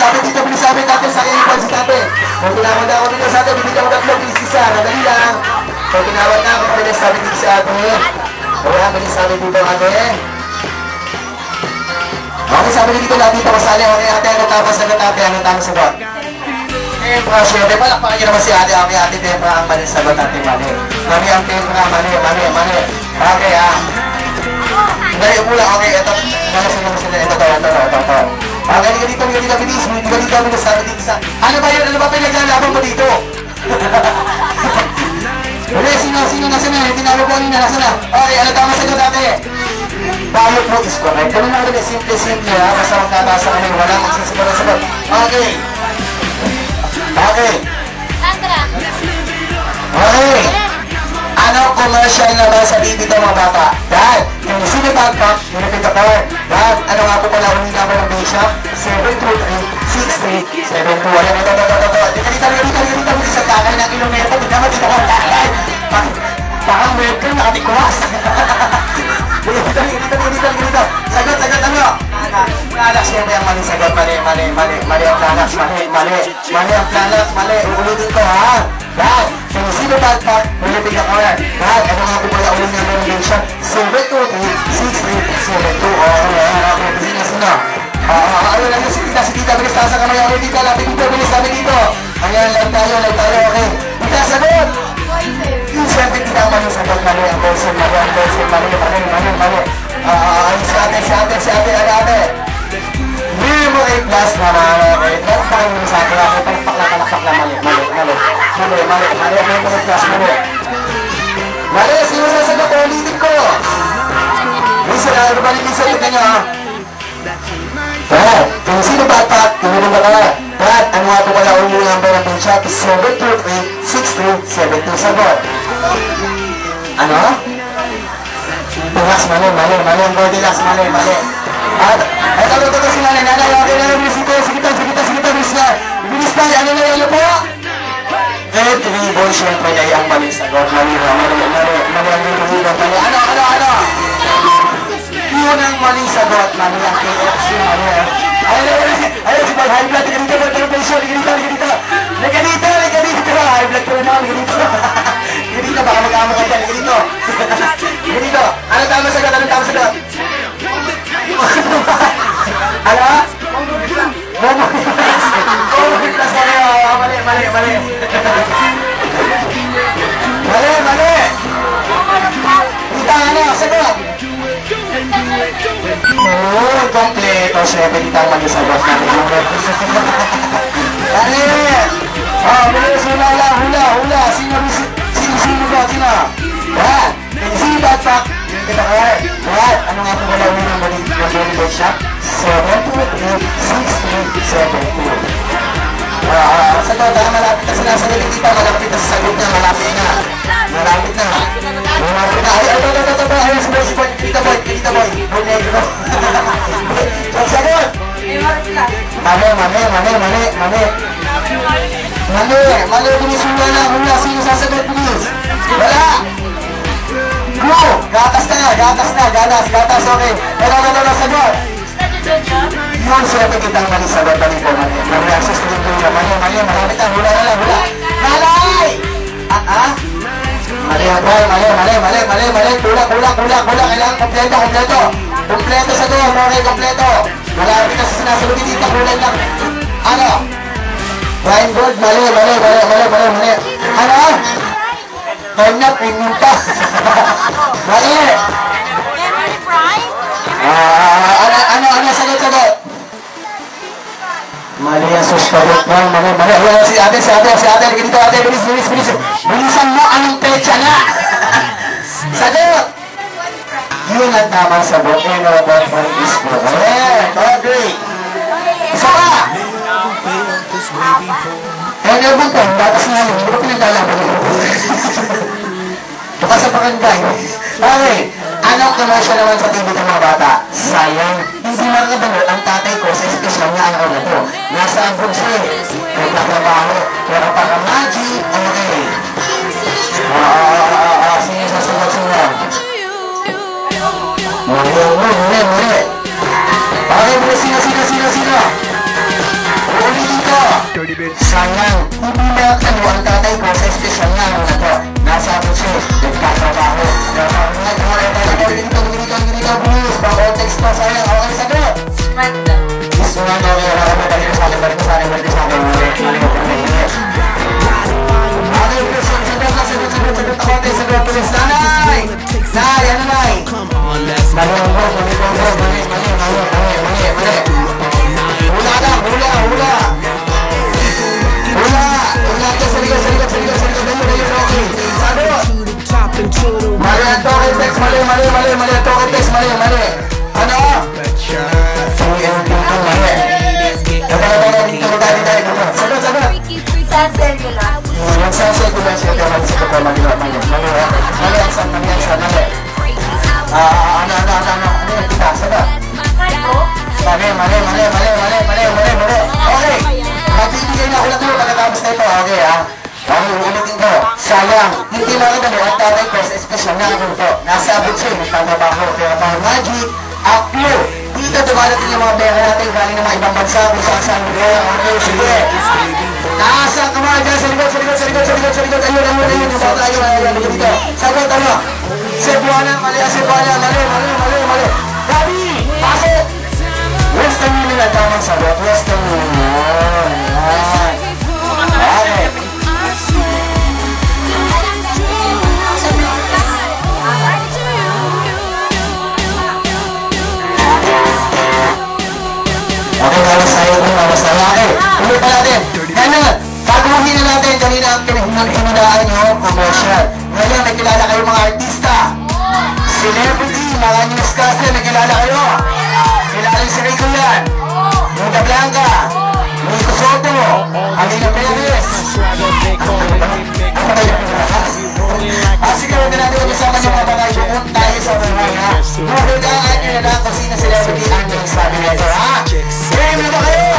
Ate dito, bilis sa amin natin sa iipon si tate. Kung tinawad na ako dito sa ate, bibigyan ko tatlo, bilis isa. Nadali lang. Kung tinawad na ako, bilis sa amin dito sa ate. Kaya bilis sa amin dito ate. Okay, sabi niyo dito lahat dito kasali. Okay ate, ano tapos sagot ate? Ano tamang sagot? Tempra, syempre, palakpakan niyo naman si ate. Okay, ate Tempra ang mali sagot ate, mali. Mali ang Tempra, mali. Okay Hindi, mula, okay, ito. Ito. Okay, liga dito, bilis. Liga dito, bilis, sabi dito sa... Ano ba yun? Ano ba pinaglalaban mo dito? Uli, sino, nasa na? Tinalo po nila, nasa na? Okay, ano tama sagot ate? Bayot mo is correct. Ganun lang rin, simple ha. Basta magkatasa kami, wala magsisimula na sagot. Okay. Sandra. Okay. Ano commercial na ba sa TV ito mga bata? Dad, yung sino backpack, yung repeat the car. Dad, ano nga po pala uling number ng day shop? 723-6372. Ayan, ito. Dito, sa kakay ng kilometro. Dito naman dito ko kakay. Parang welcome, nakatikwas. Dito. Sagot, ano? Planax, syempre ang mali sagot. Mali ang planax, mali ang planax, uulitin ko ha. Dad, yung sino backpack, yung repeat the car. Dad, ano nga po pala uling number ng day shop? 723-6372. Okay, sino? Ano lang yung si tita, bilis tayo sa kamay. Okay, tita, lapit dito, bilis namin dito. Ayan, lang tayo, okay. Tita, sagot! Yung siyempre, tita, mali sagot, mali ang person, mali. Si ate. Memory class naman, okay. Palakpakan mo sa akin, okay. Palakpak na, mali. Memory class, mali. Mali, sino sasagot, ulitin ko. Lisa, tignan nyo, ha. Dad, kung sino backpack, kung ba ka? Dad, ano nga po pala ulit yung number ng pin shop? 723-6372. Sagot. Ano? Relax, mali. Goldilocks, mali. At, ito si nanay. Okay na yung bilis ito. Sige, bilis na. Bilis na, ano po? Red ribbon, syempre, ay ang mali sagot. Mali ang ribbon. Ano? Yun ang maling sagot, mali ang KFC, mali. Ayun, si Boy, high blood, liga dito, liga dito. High blood ko na, liga dito, baka mag-amo ka dyan, liga dito. Ano tama sagot? Ano? Momo class, mali. Mali. Kita, ano, sagot? Kompleto, syempre kita ang mag-isagot natin. Mali! Bilis, hula. Sino ba? Dad, sino backpack? Dad, ano nga po wala ulit ng body shop? 723-6372. Sagot, malapit na sila sa galing kita, malapit na sa sagot niya, malapit na. Ayun, si Boy, kita boy. Negro. Sagot! Mali, bilis hula. Sino sasagot, bilis? Wala! Go! Gatas, okay. Wala, sagot! Yun, syempre kitang mali sagot, mali po. Mali ang susunod ko yun. Mali, malapit na, hula. Malay! Mali. Kula. Kailangan kompleto. Kompleto sa doon, okay, kompleto. Malapit na sa sinasagot dito, kulay lang. Ano? Prime gold, mali. Ano? Premium pa. Mali. Memory prime? Ano, sagot. Mali ang susunod. Mali. Si ate, ganito, ate, bilis. Bilisan mo ang pecha na. Sagot! Yun ang tamang sagot. is correct. Okay. Isa ka! Ewan ko, batas nga yun. Hindi ko pinaglalabang yun. Bukas sa pakangay. Okay. Anong commercial naman sa TV ng mga bata? Sayang. Hindi makakadalo ang tatay ko sa espesyal niya ang ano to. Nasa ang bunso eh. Nagtatrabaho. Pero pagka magic, okay. Sige, sasagot sila. Muli. Okay, sino? Sayang, hindi nakatalo ang tatay ko sa espesyal na ano na to. Nasa ako siya, nagtatrabaho. Ganito, please. Pang-context pa, sayang. Okay, sagot. Miss, wala na ako. Wala ko balik sa akin, balik sa akin, balik sa akin. Mali ko, okay, question. Sagot. Okay, sagot, please. Nanay! Nay, ano nay? Mali. Hula. Mali ang token text, mali. Token text, mali. Ano? Sagot. Cellular. Magsasay ko lang siya, mali. Ano yung kita? Sagot. Mali. Okay. Magbibigay na ulit mo pagkatapos na ito. Okay, ha? Okay, ulitin ko. Sayang, hindi makita mo ang tatay ko sa espesyal na ako ito. Nasa abot siya, nagtatrabaho. Pero pang magic, aklo. Dito dumarating yung mga pera natin galing ng mga ibang bansa kung saan kaya. Okay, sige. Nasa kamay dyan, sa likod. Ayun, yung bata, ayun, dito. Sagot, ano? Cebuana, mali. Gabi, pasok! Western Union na tamang sagot. Western Union. Okay. Okay, malas tayo. Okay, ulit pa natin. Ngayon, baguhin na natin. Kanina ang hinilaan nyo, commercial. Ngayon, nakilala kayo mga artista. Celebrity, mga newscaster, nakilala kayo. Kilala si Rico yan. Muda Blanca. Rico Soto. Alina Perez. Sige, huwag na natin kasama niyo mga bagay. Bukod tayo sa buhay, ha? Mahulaan nyo na lang kung sino celebrity ang nagsabi nito, ha? Game na ba kayo?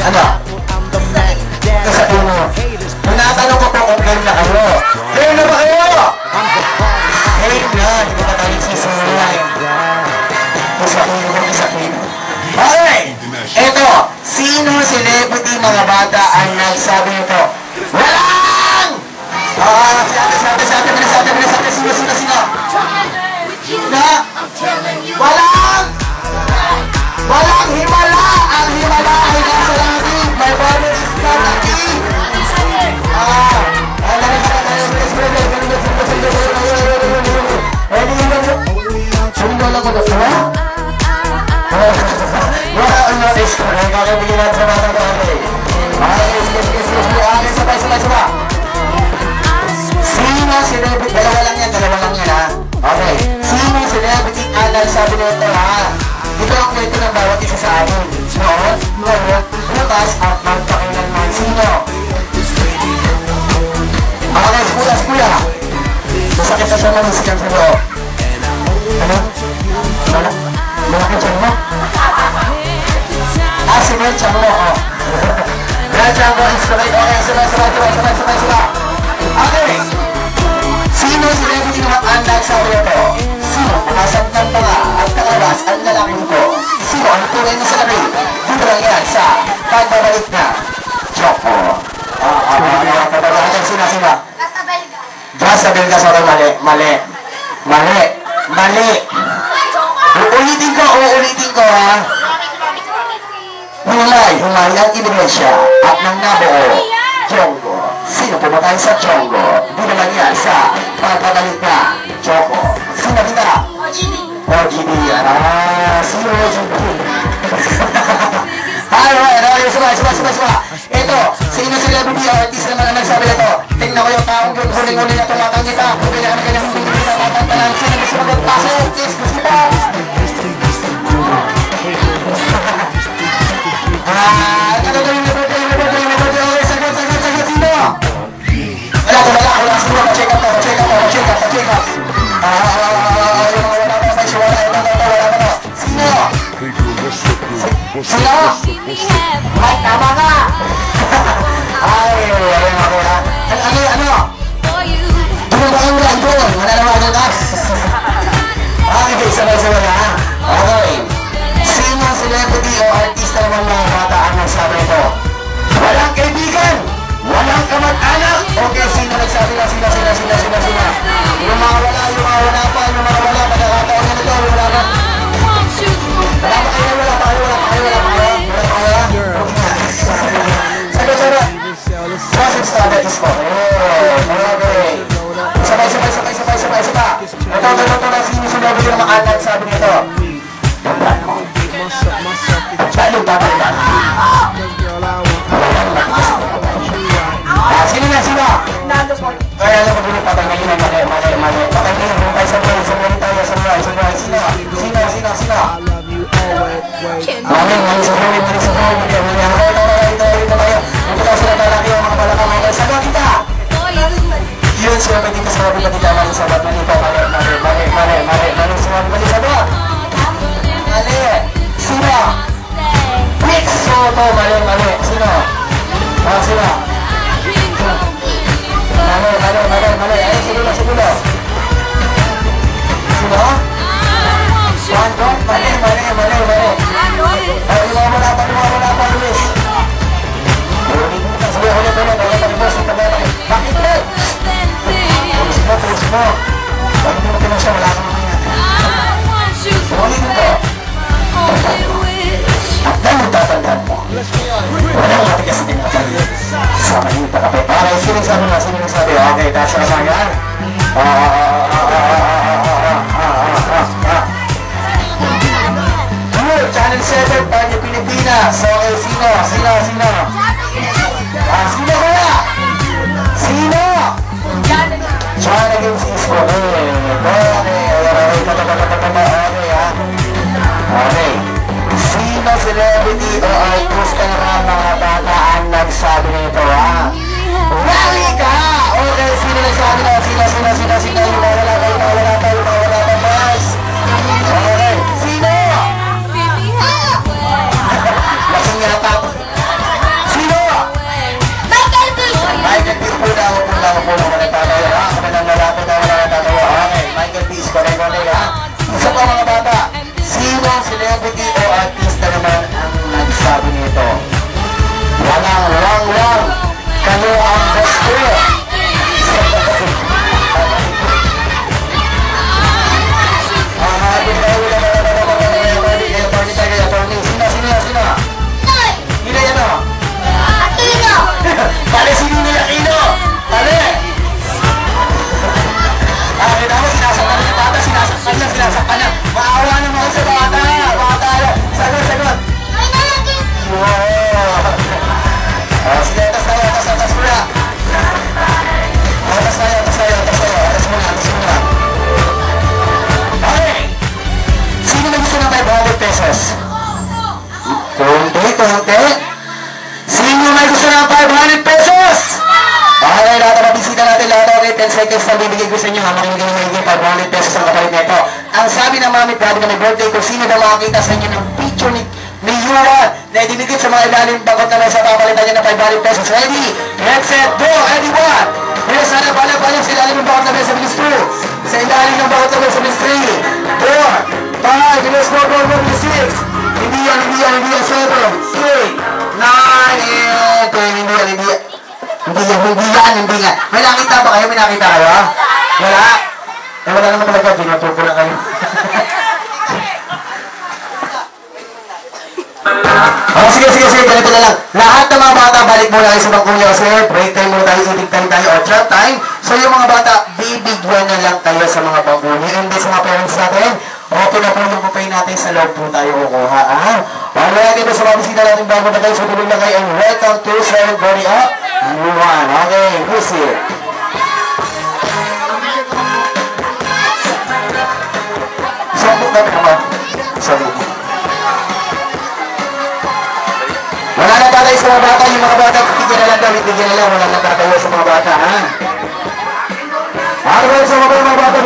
Ano? Tinatanong ko kung game na kayo. Game na ba kayo? Game na. Hindi ba tayo sisulat? Isa-kin. Okay. Eto. Sino celebrity mga bata ang nagsabi nito? Walang! Sabi. Sino? Walang himala! Ang himala ay nasa langit. My body is not a key. Sino celebrity? Dalawa lang yan, ha? Okay. Sino celebrity ang nagsabi nito, ha? Ito ang kwento ng bawat isa sa amin. Noon, bukas at magpakailanman. Sino? Okay, kuya. Masakit na siya ng musikan sa loob. Ano? Malaki tiyan mo? Si Mel Chango, oh. Mel Chango is correct. Okay, sabay. Okay. Sino celebrity naman ang nagsabi ito? Sino pumasag ng tanga at nakalabas ang lalaki nito? Sino ang tunay na salabi? Dito lang yan sa pagbabalik na Choco. Sino? Just a Belga, sorry, mali. Uulitin ko, ha? Humay ang ebidensya at nang nabuo, Chongo. Sino pumatay sa Chongo? Di naman yan sa pagbabalik na Choco. Sino kita? OGD. Sino OGD? Alright, suba. Ito, sino celebrity o artist naman ang nagsabi nito? Tingnan ko yung taong huling-huli na tumatanggi pa. Kung kailangan na kanyang hindi kita tatantanan. Sino gusto magpasok? Kiss, gusto kita. Sagot, sino? Wala, sino? Pa-check up. Sino? Ay, tama ka! Ay, ano? Ano ba ang doon? Wala naman ka? Okay, sabay na. celebrity ng mga anak, sabi nito. Tandaan mo. Salong tatandaan. Sino na, sino? Nando po. Kaya alam ko din patay ngayon, mali. Patay ngayon, kung tayo sa buhay, sino? Maling, mali sa buhay. Ito daw sila talaki ang mga balakang mga sagot kita. Yun, sila pwede ka sabi ba kita, mali sagot, mali, mali sagot. Mali, sino? Mix Soto, mali, sino? Sino? Mali. Ay, segulo. Sino? Wando? Mali. Ay, lumawala pa, Luis. Sabi, ulit. Bakit mo? Pulis mo. Bakit mo natin siya? Wala ka mamaya. Ulit mo. Dahil magtatandaan mo. Walang matigas din natin. Sa kanita ka pa. Okay, sino sabi? Okay, taas na naman yan. Channel 7, Party Pilipinas. Okay, sino? Sino kaya? Sino? Channel Games Ispo. Okay. Sino celebrity o artist ka naman mga bata ang nagsabi nito, ha? Rally ka! Okay, sino nagsabi na? Sino? Mawala tayo, boys! Okay, sino? Lasing yata. Sino? Michael Peace po na ako na nagtatawa, ha? Kami nang lalapit na wala nagtatawa. Okay, Michael Peace, correct, ha? Isa pa mga bata, sino celebrity o artista naman ang nagsabi nito? Walang lang. Kayo ang gusto. Sino? Sino yan o? Pali, sino na Aquino? Pali! Kita mo, sinasaktan niya bata, sinasaktan niya. Maawa naman sa bata. Sagot. Sige, atas muna. Atas muna. Okay. Sino na gusto ng 500 pesos? Konti. Sino may gusto ng 500 pesos? Okay, lahat na bisita natin, lahat okay, 10 seconds na bibigay ko sa inyo, makinig ng 500 pesos ang kapalit nito. Ang sabi ng mami, grabe na may birthday ko, sino na makakita sa inyo ng picture ni Yuan na idinigit sa mga ilalim bagot na lang sa papalitan niya ng 500 pesos. Ready? Get set, go! Ready, one! Yes, sana pala sa ilalim ng bagot na lang sa bilis 2. Sa ilalim ng bagot na lang sa bilis 3. 4, 5, bilis 4, 6. Hindi yan, 7, 8, 9, and 10, hindi yan. May nakita ba kayo? Wala? Wala naman talaga, ginutupo lang kayo. Sige, ganito na lang. Lahat ng mga bata, balik muna kayo sa bangko niyo kasi break time muna tayo, eating time tayo, or trap time. So yung mga bata, bibigyan na lang kayo sa mga bangko niyo. And then sa mga parents natin, okay na po yung pupay natin sa loob po tayo kukuha. Wala natin po sa mga bisita natin bago na tayo, so tuloy lang kayo, and welcome to Sharon Body Up. Yuan. Okay, music. Sabot natin naman. Sabot. Wala na tatay sa mga bata. Yung mga bata, bigyan na lang. Wala na tatay sa mga bata, ha? Ano ba sa mga bata?